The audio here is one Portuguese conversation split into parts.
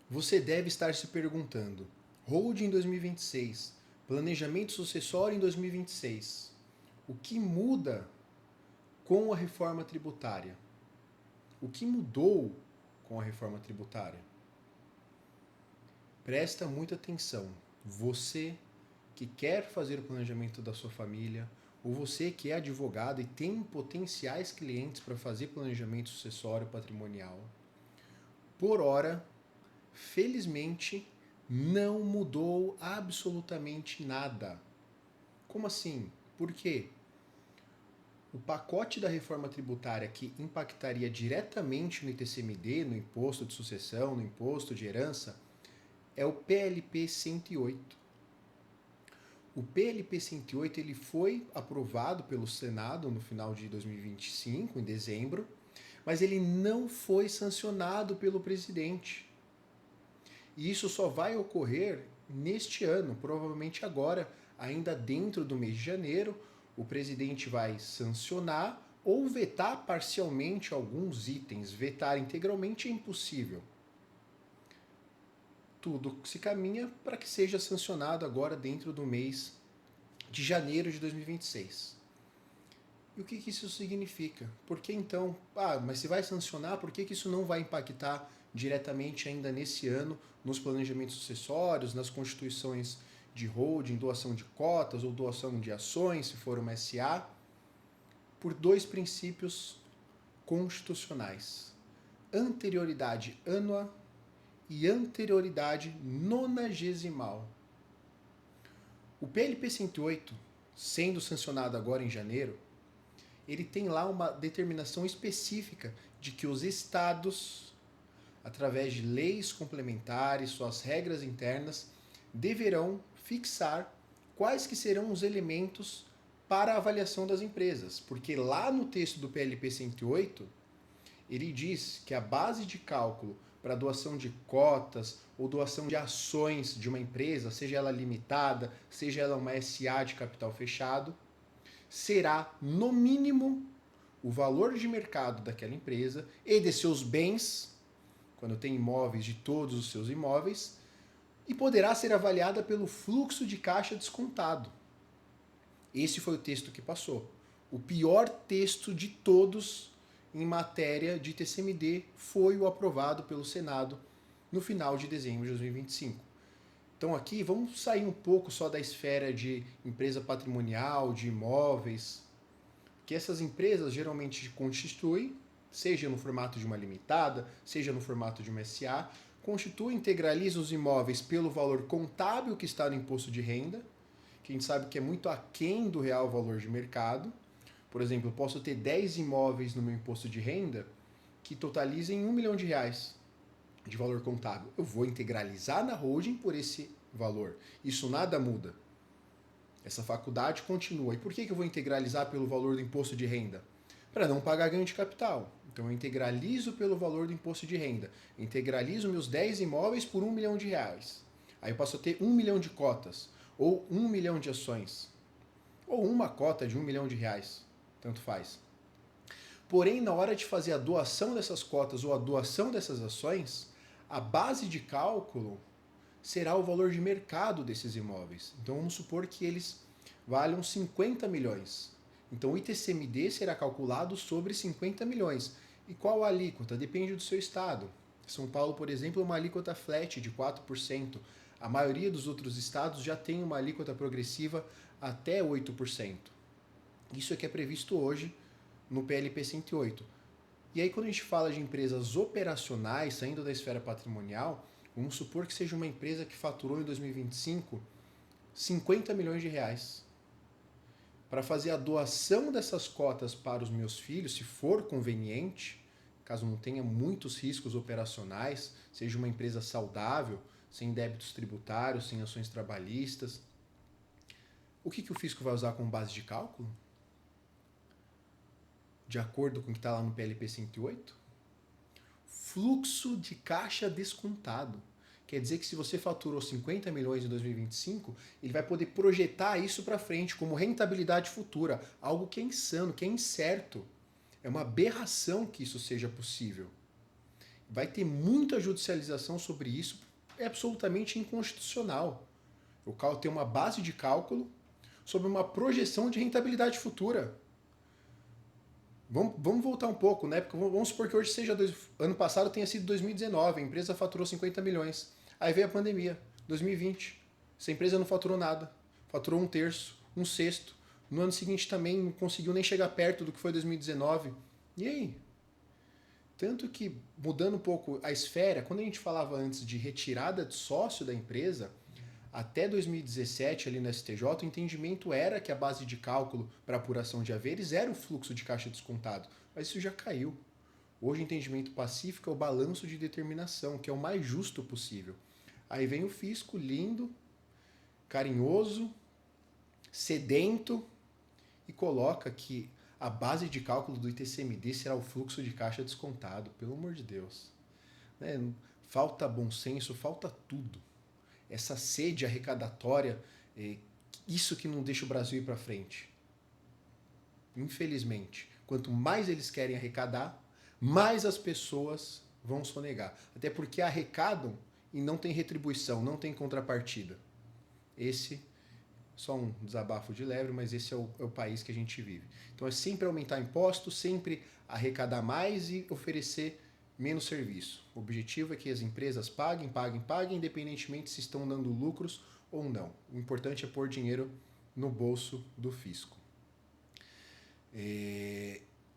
Você deve estar se perguntando: holding em 2026, planejamento sucessório em 2026. O que muda com a reforma tributária? O que mudou com a reforma tributária? Presta muita atenção. Você que quer fazer o planejamento da sua família, ou você que é advogado e tem potenciais clientes para fazer planejamento sucessório patrimonial, por hora, felizmente, não mudou absolutamente nada. Como assim? Por quê? O pacote da reforma tributária que impactaria diretamente no ITCMD, no imposto de sucessão, no imposto de herança, é o PLP 108. O PLP 108 ele foi aprovado pelo Senado no final de 2025, em dezembro, mas ele não foi sancionado pelo presidente. E isso só vai ocorrer neste ano, provavelmente agora, ainda dentro do mês de janeiro, o presidente vai sancionar ou vetar parcialmente alguns itens. Vetar integralmente é impossível. Tudo se caminha para que seja sancionado agora dentro do mês de janeiro de 2026. E o que isso significa? Por que então, mas se vai sancionar, por que isso não vai impactar diretamente ainda nesse ano nos planejamentos sucessórios, nas constituições de holding, doação de cotas ou doação de ações, se for uma SA? Por dois princípios constitucionais: anterioridade ânua e anterioridade nonagesimal. O PLP 108, sendo sancionado agora em janeiro, ele tem lá uma determinação específica de que os estados, através de leis complementares, suas regras internas, deverão fixar quais que serão os elementos para a avaliação das empresas. Porque lá no texto do PLP 108, ele diz que a base de cálculo para doação de cotas ou doação de ações de uma empresa, seja ela limitada, seja ela uma SA de capital fechado, será, no mínimo, o valor de mercado daquela empresa e de seus bens, quando tem imóveis, de todos os seus imóveis, e poderá ser avaliada pelo fluxo de caixa descontado. Esse foi o texto que passou. O pior texto de todos em matéria de TCMD foi o aprovado pelo Senado no final de dezembro de 2025. Então aqui vamos sair um pouco só da esfera de empresa patrimonial, de imóveis, que essas empresas geralmente constituem, seja no formato de uma limitada, seja no formato de uma SA, constituem, integralizam os imóveis pelo valor contábil que está no imposto de renda, que a gente sabe que é muito aquém do real valor de mercado. Por exemplo, eu posso ter 10 imóveis no meu imposto de renda que totalizem R$ 1 milhão de valor contábil. Eu vou integralizar na holding por esse valor. Isso nada muda. Essa faculdade continua. E por que eu vou integralizar pelo valor do imposto de renda? Para não pagar ganho de capital. Então eu integralizo pelo valor do imposto de renda. Integralizo meus 10 imóveis por R$ 1 milhão. Aí eu passo a ter 1 milhão de cotas, ou 1 milhão de ações, ou uma cota de R$ 1 milhão. Tanto faz. Porém, na hora de fazer a doação dessas cotas ou a doação dessas ações, a base de cálculo será o valor de mercado desses imóveis. Então vamos supor que eles valham 50 milhões. Então o ITCMD será calculado sobre 50 milhões. E qual a alíquota? Depende do seu estado. São Paulo, por exemplo, é uma alíquota flat de 4%. A maioria dos outros estados já tem uma alíquota progressiva até 8%. Isso é que é previsto hoje no PLP 108. E aí quando a gente fala de empresas operacionais, saindo da esfera patrimonial, vamos supor que seja uma empresa que faturou em 2025 50 milhões de reais. Para fazer a doação dessas cotas para os meus filhos, se for conveniente, caso não tenha muitos riscos operacionais, seja uma empresa saudável, sem débitos tributários, sem ações trabalhistas, o que o fisco vai usar como base de cálculo? De acordo com o que está lá no PLP 108? Fluxo de caixa descontado. Quer dizer que se você faturou 50 milhões em 2025, ele vai poder projetar isso para frente como rentabilidade futura, algo que é insano, que é incerto. É uma aberração que isso seja possível. vai ter muita judicialização sobre isso, é absolutamente inconstitucional. O cálculo tem uma base de cálculo sobre uma projeção de rentabilidade futura. Vamos voltar um pouco, né? Porque vamos supor que hoje seja ano passado tenha sido 2019, a empresa faturou 50 milhões. Aí veio a pandemia, 2020. Essa empresa não faturou nada. Faturou um terço, um sexto. No ano seguinte também não conseguiu nem chegar perto do que foi 2019. E aí? Tanto que, mudando um pouco a esfera, quando a gente falava antes de retirada de sócio da empresa, até 2017, ali no STJ, o entendimento era que a base de cálculo para apuração de haveres era o fluxo de caixa descontado, mas isso já caiu. Hoje o entendimento pacífico é o balanço de determinação, que é o mais justo possível. Aí vem o fisco, lindo, carinhoso, sedento, e coloca que a base de cálculo do ITCMD será o fluxo de caixa descontado. Pelo amor de Deus. Né? Falta bom senso, falta tudo. Essa sede arrecadatória, isso que não deixa o Brasil ir para frente. Infelizmente. Quanto mais eles querem arrecadar, mais as pessoas vão sonegar. Até porque arrecadam e não tem retribuição, não tem contrapartida. Esse, só um desabafo de leve, mas esse é o país que a gente vive. Então é sempre aumentar impostos, sempre arrecadar mais e oferecer menos serviço. O objetivo é que as empresas paguem, independentemente se estão dando lucros ou não. O importante é pôr dinheiro no bolso do fisco.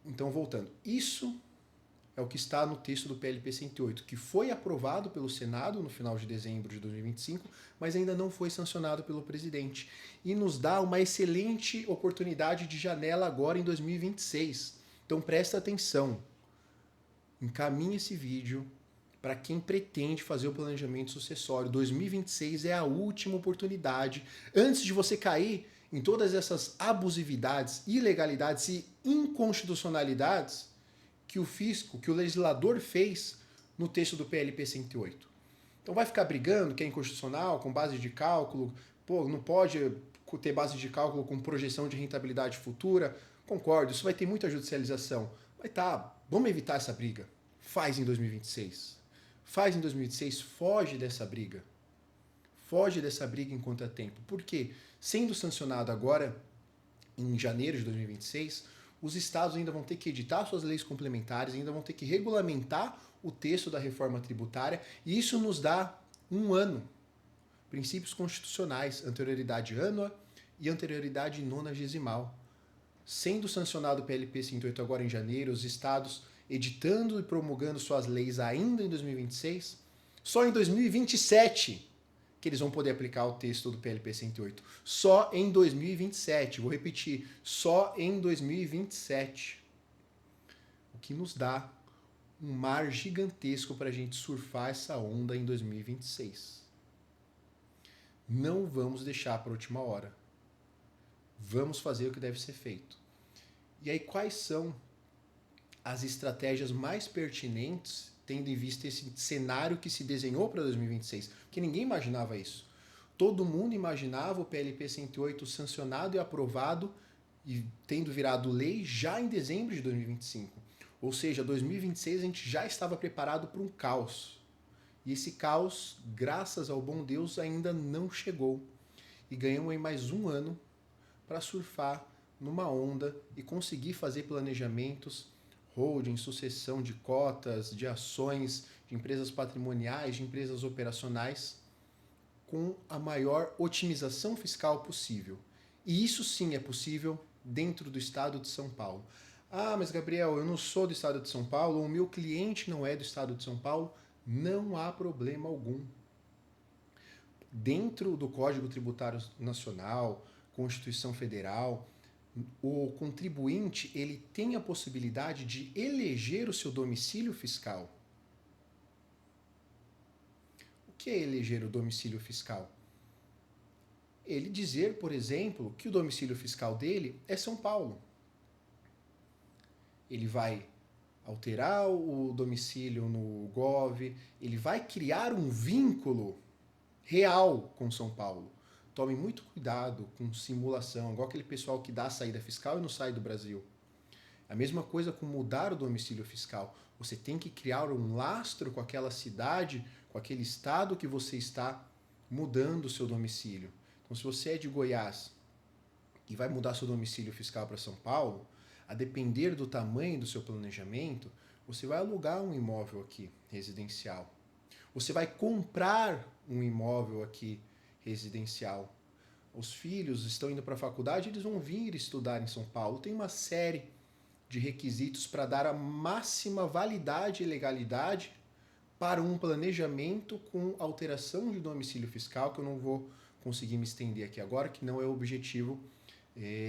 Então, voltando. Isso é o que está no texto do PLP 108, que foi aprovado pelo Senado no final de dezembro de 2025, mas ainda não foi sancionado pelo presidente. E nos dá uma excelente oportunidade de janela agora em 2026. Então presta atenção. Encaminhe esse vídeo para quem pretende fazer o planejamento sucessório. 2026 é a última oportunidade antes de você cair em todas essas abusividades, ilegalidades e inconstitucionalidades que o fisco, que o legislador fez no texto do PLP 108. Então vai ficar brigando que é inconstitucional, com base de cálculo, não pode ter base de cálculo com projeção de rentabilidade futura. Concordo, isso vai ter muita judicialização. Mas tá, vamos evitar essa briga. Faz em 2026. Faz em 2026, foge dessa briga. Foge dessa briga enquanto é tempo. Por quê? Sendo sancionado agora, em janeiro de 2026, os estados ainda vão ter que editar suas leis complementares, ainda vão ter que regulamentar o texto da reforma tributária, e isso nos dá um ano. Princípios constitucionais, anterioridade ânua e anterioridade nonagesimal. Sendo sancionado o PLP 108 agora em janeiro, os estados editando e promulgando suas leis ainda em 2026, só em 2027 que eles vão poder aplicar o texto do PLP 108. Só em 2027. Vou repetir, só em 2027. O que nos dá um mar gigantesco para a gente surfar essa onda em 2026. Não vamos deixar para a última hora. Vamos fazer o que deve ser feito. E aí, quais são as estratégias mais pertinentes, tendo em vista esse cenário que se desenhou para 2026? Porque ninguém imaginava isso. Todo mundo imaginava o PLP 108 sancionado e aprovado e tendo virado lei já em dezembro de 2025. Ou seja, 2026 a gente já estava preparado para um caos. E esse caos, graças ao bom Deus, ainda não chegou. E ganhamos aí mais um ano para surfar numa onda e conseguir fazer planejamentos, holding, sucessão de cotas, de ações, de empresas patrimoniais, de empresas operacionais, com a maior otimização fiscal possível. E isso sim é possível dentro do estado de São Paulo. Ah, mas Gabriel, eu não sou do estado de São Paulo, ou o meu cliente não é do estado de São Paulo. Não há problema algum. Dentro do Código Tributário Nacional, Constituição Federal, o contribuinte ele tem a possibilidade de eleger o seu domicílio fiscal. O que é eleger o domicílio fiscal? Ele dizer, por exemplo, que o domicílio fiscal dele é São Paulo. Ele vai alterar o domicílio no Gov, ele vai criar um vínculo real com São Paulo. Tome muito cuidado com simulação, igual aquele pessoal que dá a saída fiscal e não sai do Brasil. A mesma coisa com mudar o domicílio fiscal. Você tem que criar um lastro com aquela cidade, com aquele estado que você está mudando o seu domicílio. Então, se você é de Goiás e vai mudar seu domicílio fiscal para São Paulo, a depender do tamanho do seu planejamento, você vai alugar um imóvel aqui, residencial. Você vai comprar um imóvel aqui, residencial. Os filhos estão indo para a faculdade, eles vão vir estudar em São Paulo. Tem uma série de requisitos para dar a máxima validade e legalidade para um planejamento com alteração de domicílio fiscal, que eu não vou conseguir me estender aqui agora, que não é o objetivo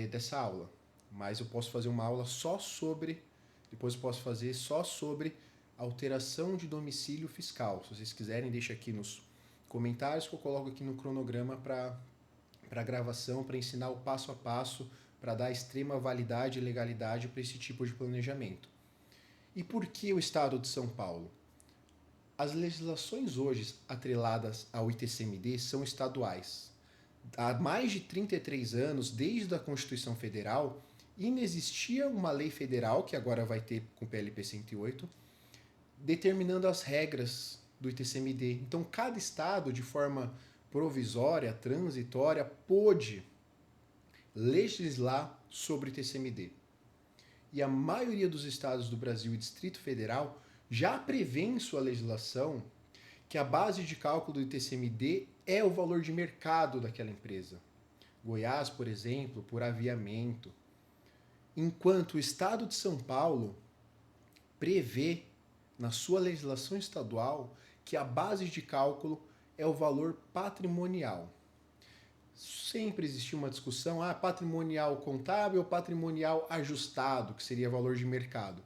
dessa aula. Mas eu posso fazer uma aula só sobre, depois eu posso fazer só sobre alteração de domicílio fiscal. Se vocês quiserem, deixa aqui nos comentários que eu coloco aqui no cronograma para gravação, para ensinar o passo a passo, para dar extrema validade e legalidade para esse tipo de planejamento. E por que o Estado de São Paulo? As legislações hoje atreladas ao ITCMD são estaduais. Há mais de 33 anos, desde a Constituição Federal, inexistia uma lei federal, que agora vai ter com o PLP 108, determinando as regras do ITCMD. Então, cada estado, de forma provisória, transitória, pôde legislar sobre o ITCMD. E a maioria dos estados do Brasil e Distrito Federal já prevê em sua legislação que a base de cálculo do ITCMD é o valor de mercado daquela empresa. Goiás, por exemplo, por aviamento. Enquanto o estado de São Paulo prevê na sua legislação estadual que a base de cálculo é o valor patrimonial. Sempre existiu uma discussão, patrimonial contábil ou patrimonial ajustado, que seria valor de mercado.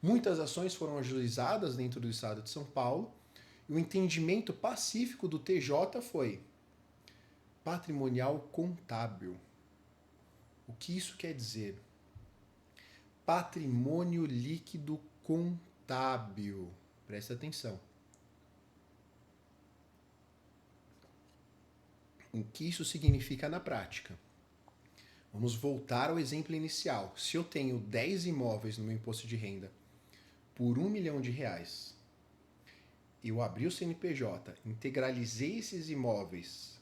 Muitas ações foram ajuizadas dentro do estado de São Paulo e o entendimento pacífico do TJ foi patrimonial contábil. O que isso quer dizer? Patrimônio líquido contábil. Presta atenção. O que isso significa na prática? Vamos voltar ao exemplo inicial. Se eu tenho 10 imóveis no meu imposto de renda por R$1 milhão, eu abri o CNPJ, integralizei esses imóveis,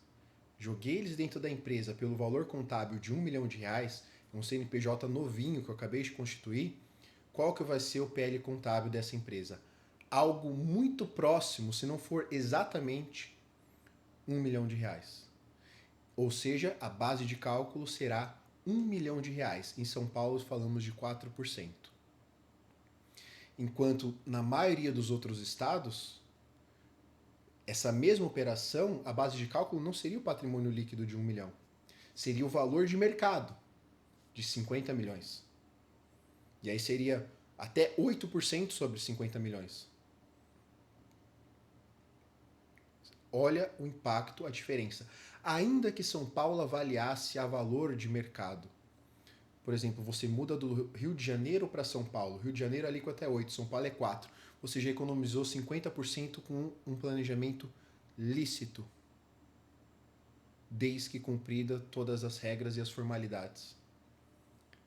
joguei eles dentro da empresa pelo valor contábil de R$1 milhão, um CNPJ novinho que eu acabei de constituir, qual que vai ser o PL contábil dessa empresa? Algo muito próximo, se não for exatamente R$1 milhão. Ou seja, a base de cálculo será R$1 milhão. Em São Paulo falamos de 4%. Enquanto na maioria dos outros estados, essa mesma operação, a base de cálculo não seria o patrimônio líquido de R$1 milhão. Seria o valor de mercado de 50 milhões. E aí seria até 8% sobre 50 milhões. Olha o impacto, a diferença. Ainda que São Paulo avaliasse a valor de mercado. Por exemplo, você muda do Rio de Janeiro para São Paulo. Rio de Janeiro a alíquota é 8, São Paulo é 4. Você já economizou 50% com um planejamento lícito, desde que cumprida todas as regras e as formalidades.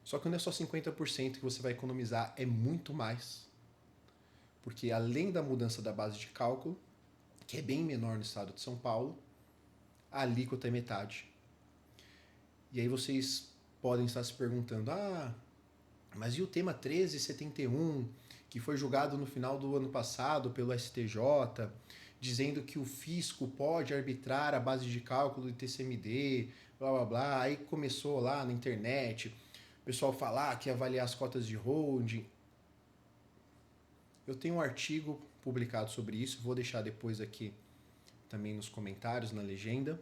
Só que não é só 50% que você vai economizar, é muito mais. Porque além da mudança da base de cálculo, que é bem menor no estado de São Paulo, a alíquota é metade. E aí vocês podem estar se perguntando, mas e o tema 1371, que foi julgado no final do ano passado pelo STJ, dizendo que o fisco pode arbitrar a base de cálculo do ITCMD, blá blá blá. Aí começou lá na internet o pessoal falar que ia avaliar as cotas de holding. Eu tenho um artigo publicado sobre isso, vou deixar depois aqui também nos comentários, na legenda,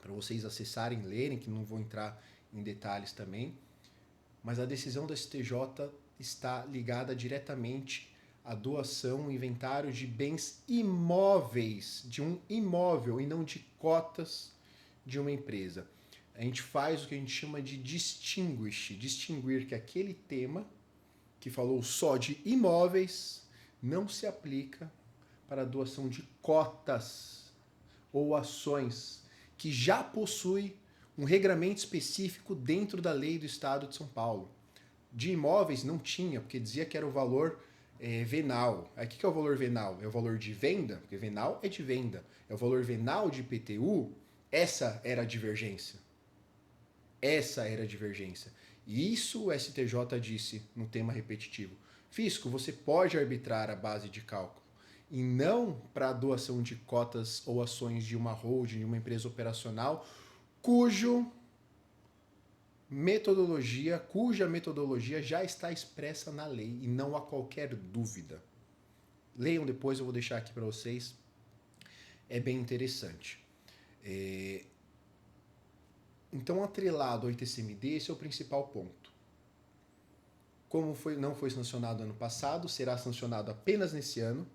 para vocês acessarem, lerem, que não vou entrar em detalhes também. Mas a decisão do STJ está ligada diretamente à doação, inventário de bens imóveis, de um imóvel e não de cotas de uma empresa. A gente faz o que a gente chama de distinguir que aquele tema que falou só de imóveis não se aplica para a doação de cotas ou ações que já possui um regramento específico dentro da lei do Estado de São Paulo. De imóveis não tinha, porque dizia que era o valor venal. Aí o que é o valor venal? É o valor de venda, porque venal é de venda. É o valor venal de IPTU, essa era a divergência. Essa era a divergência. E isso o STJ disse no tema repetitivo. Fisco, você pode arbitrar a base de cálculo e não para a doação de cotas ou ações de uma holding, de uma empresa operacional, cuja metodologia já está expressa na lei e não há qualquer dúvida. Leiam depois, eu vou deixar aqui para vocês. É bem interessante. Então, atrelado ao ITCMD, esse é o principal ponto. Como não foi sancionado ano passado, será sancionado apenas nesse ano.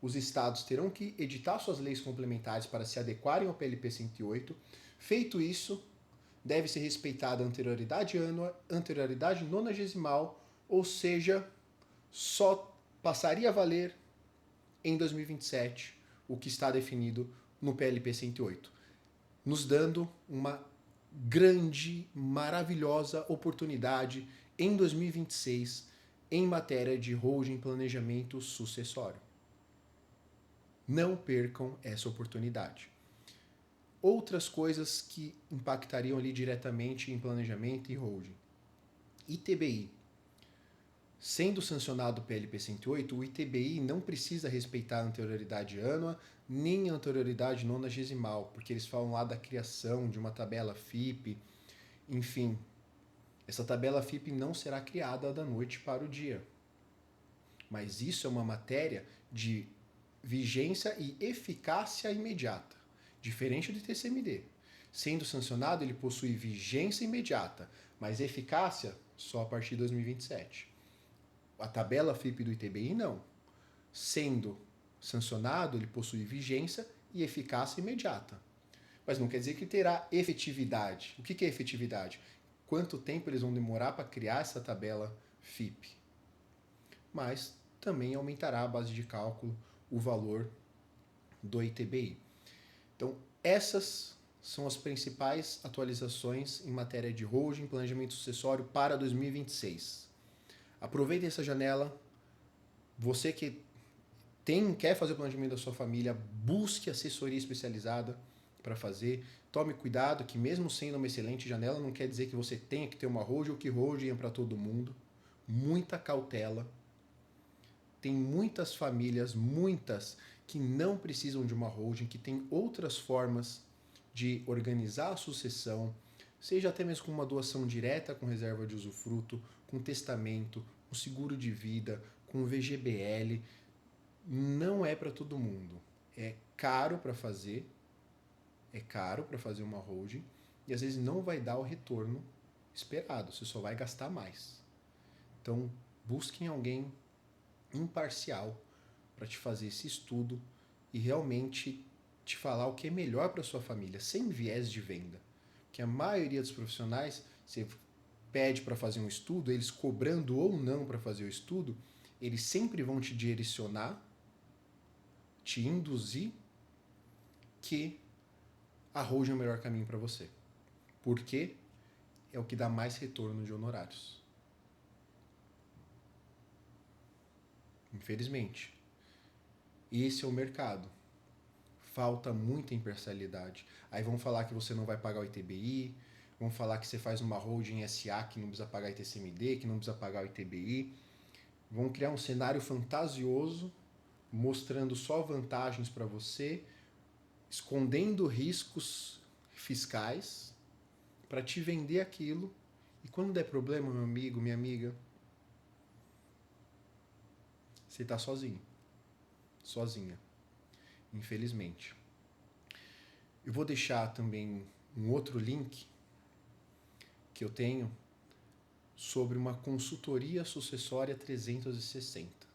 Os estados terão que editar suas leis complementares para se adequarem ao PLP 108. Feito isso, deve ser respeitada a anterioridade nonagesimal, ou seja, só passaria a valer em 2027 o que está definido no PLP 108, nos dando uma grande, maravilhosa oportunidade em 2026 em matéria de holding planejamento sucessório. Não percam essa oportunidade. Outras coisas que impactariam ali diretamente em planejamento e holding. ITBI. Sendo sancionado o PLP 108, o ITBI não precisa respeitar a anterioridade ânua nem a anterioridade nonagesimal, porque eles falam lá da criação de uma tabela FIP. Enfim, essa tabela FIP não será criada da noite para o dia. Mas isso é uma matéria de vigência e eficácia imediata, diferente do ITCMD. Sendo sancionado, ele possui vigência imediata, mas eficácia só a partir de 2027. A tabela FIP do ITBI não. Sendo sancionado, ele possui vigência e eficácia imediata. Mas não quer dizer que terá efetividade. O que é efetividade? Quanto tempo eles vão demorar para criar essa tabela FIP? Mas também aumentará a base de cálculo, o valor do ITBI. Então, essas são as principais atualizações em matéria de holding e planejamento sucessório para 2026. Aproveitem essa janela. Você que quer fazer o planejamento da sua família, busque assessoria especializada para fazer. Tome cuidado que mesmo sendo uma excelente janela, não quer dizer que você tenha que ter uma holding ou que holding é para todo mundo. Muita cautela. Tem muitas famílias, que não precisam de uma holding, que tem outras formas de organizar a sucessão, seja até mesmo com uma doação direta com reserva de usufruto, com testamento, com seguro de vida, com VGBL. Não é para todo mundo. É caro para fazer uma holding e às vezes não vai dar o retorno esperado, você só vai gastar mais. Então, busquem alguém imparcial para te fazer esse estudo e realmente te falar o que é melhor para sua família, sem viés de venda. Porque a maioria dos profissionais, você pede para fazer um estudo, eles cobrando ou não para fazer o estudo, eles sempre vão te direcionar, te induzir que a holding é o melhor caminho para você. Porque é o que dá mais retorno de honorários. Infelizmente. Esse é o mercado. Falta muita imparcialidade. Aí vão falar que você não vai pagar o ITBI, vão falar que você faz uma holding SA que não precisa pagar ITCMD, que não precisa pagar o ITBI. Vão criar um cenário fantasioso, mostrando só vantagens para você, escondendo riscos fiscais para te vender aquilo. E quando der problema, meu amigo, minha amiga, você está sozinho. Sozinha. Infelizmente. Eu vou deixar também um outro link que eu tenho sobre uma consultoria sucessória 360.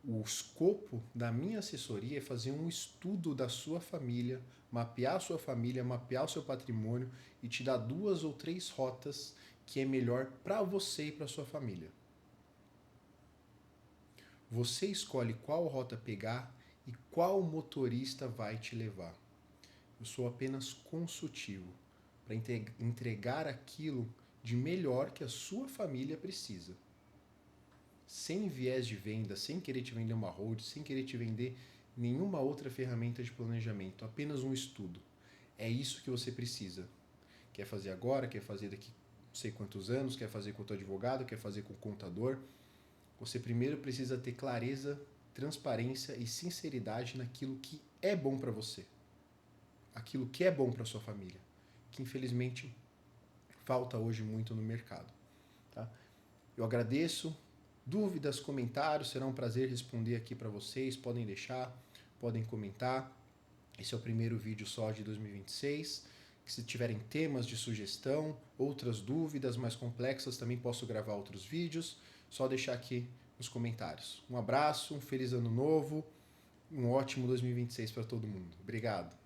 O escopo da minha assessoria é fazer um estudo da sua família, mapear a sua família, mapear o seu patrimônio e te dar 2 ou 3 rotas que é melhor para você e para sua família. Você escolhe qual rota pegar e qual motorista vai te levar. Eu sou apenas consultivo para entregar aquilo de melhor que a sua família precisa. sem viés de venda, sem querer te vender uma hold, sem querer te vender nenhuma outra ferramenta de planejamento, apenas um estudo. É isso que você precisa. Quer fazer agora, quer fazer daqui não sei quantos anos, quer fazer com o teu advogado, quer fazer com o contador. Você primeiro precisa ter clareza, transparência e sinceridade naquilo que é bom para você. Aquilo que é bom para sua família, que infelizmente falta hoje muito no mercado. Tá? Eu agradeço. Dúvidas, comentários, será um prazer responder aqui para vocês. Podem deixar, podem comentar. Esse é o primeiro vídeo só de 2026. Se tiverem temas de sugestão, outras dúvidas mais complexas, também posso gravar outros vídeos. Só deixar aqui nos comentários. Um abraço, um feliz ano novo, um ótimo 2026 para todo mundo. Obrigado.